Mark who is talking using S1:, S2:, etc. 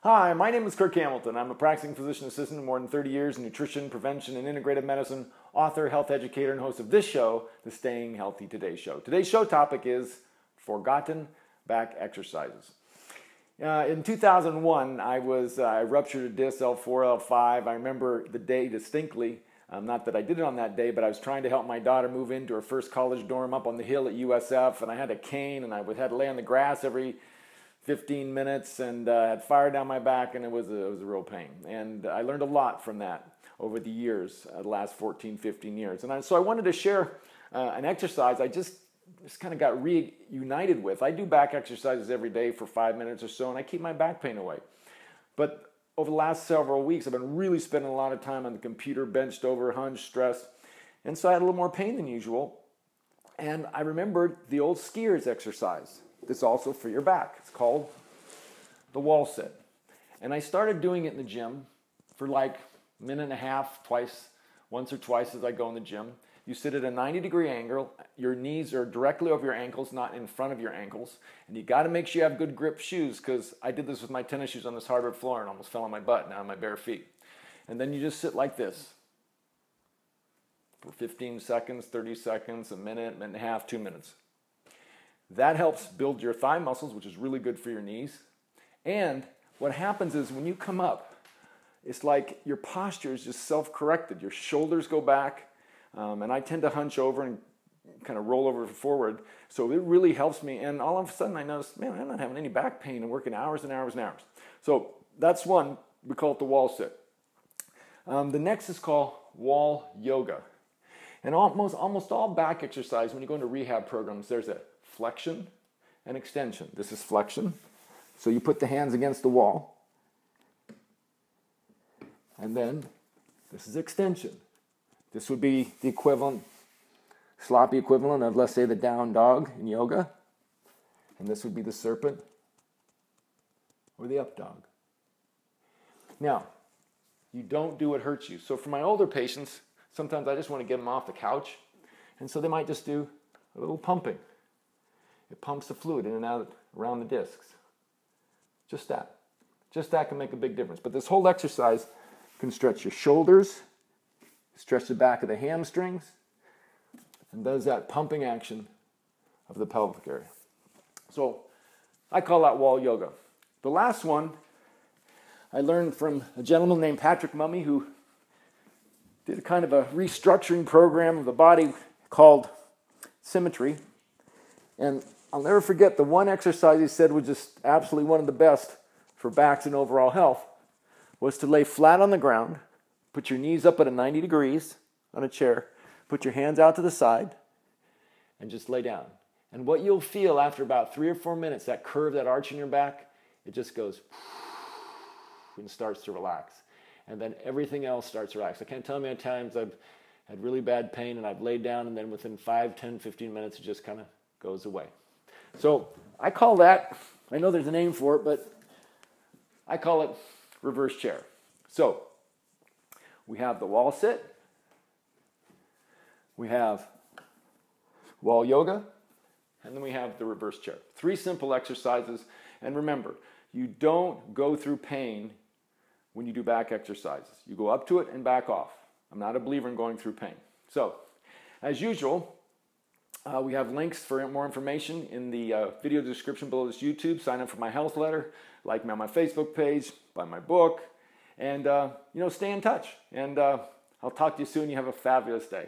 S1: Hi, my name is Kirk Hamilton. I'm a practicing physician assistant with more than 30 years in nutrition, prevention, and integrative medicine, author, health educator, and host of this show, the Staying Healthy Today Show. Today's show topic is forgotten back exercises. In 2001, I ruptured a disc L4, L5. I remember the day distinctly. Not that I did it on that day, but I was trying to help my daughter move into her first college dorm up on the hill at USF, and I had a cane, and I had to lay on the grass every 15 minutes, and had fire down my back, and it was a real pain. And I learned a lot from that over the years, the last 14, 15 years. And so I wanted to share an exercise I just kind of got reunited with. I do back exercises every day for 5 minutes or so, and I keep my back pain away. But over the last several weeks, I've been really spending a lot of time on the computer, benched over, hunched, stressed, and so I had a little more pain than usual. And I remembered the old skiers exercise. That's also for your back. It's called the wall sit. And I started doing it in the gym for like a minute and a half, once or twice as I go in the gym. You sit at a 90-degree angle. Your knees are directly over your ankles, not in front of your ankles. And you got to make sure you have good grip shoes, because I did this with my tennis shoes on this hardwood floor and almost fell on my butt, now on my bare feet. And then you just sit like this for 15 seconds, 30 seconds, a minute and a half, 2 minutes. That helps build your thigh muscles, which is really good for your knees. And what happens is when you come up, it's like your posture is just self-corrected. Your shoulders go back, and I tend to hunch over and kind of roll over forward. So it really helps me. And all of a sudden I noticed, man, I'm not having any back pain and working hours and hours and hours. So that's one. We call it the wall sit. The next is called wall yoga. And almost all back exercise, when you go into rehab programs, there's a flexion and extension. This is flexion. So you put the hands against the wall. And then this is extension. This would be the equivalent, sloppy equivalent of, let's say, the down dog in yoga. And this would be the serpent or the up dog. Now, you don't do what hurts you. So for my older patients, sometimes I just want to get them off the couch. And so they might just do a little pumping. It pumps the fluid in and out around the discs. Just that. Just that can make a big difference. But this whole exercise can stretch your shoulders, stretch the back of the hamstrings, and does that pumping action of the pelvic area. So I call that wall yoga. The last one I learned from a gentleman named Patrick Mummy, who did a kind of a restructuring program of the body called symmetry. And I'll never forget the one exercise he said was just absolutely one of the best for backs and overall health, was to lay flat on the ground, put your knees up at a 90 degrees on a chair, put your hands out to the side, and just lay down. And what you'll feel after about 3 or 4 minutes, that curve, that arch in your back, it just goes and starts to relax. And then everything else starts to relax. I can't tell you how many times I've had really bad pain and I've laid down, and then within 5, 10, 15 minutes, it just kind of goes away. So I call that, I know there's a name for it, but I call it reverse chair. So we have the wall sit, we have wall yoga, and then we have the reverse chair. 3 simple exercises. And remember, you don't go through pain when you do back exercises. You go up to it and back off. I'm not a believer in going through pain. So, as usual, we have links for more information in the video description below this YouTube. Sign up for my health letter, like me on my Facebook page, buy my book, and stay in touch. And I'll talk to you soon. You have a fabulous day.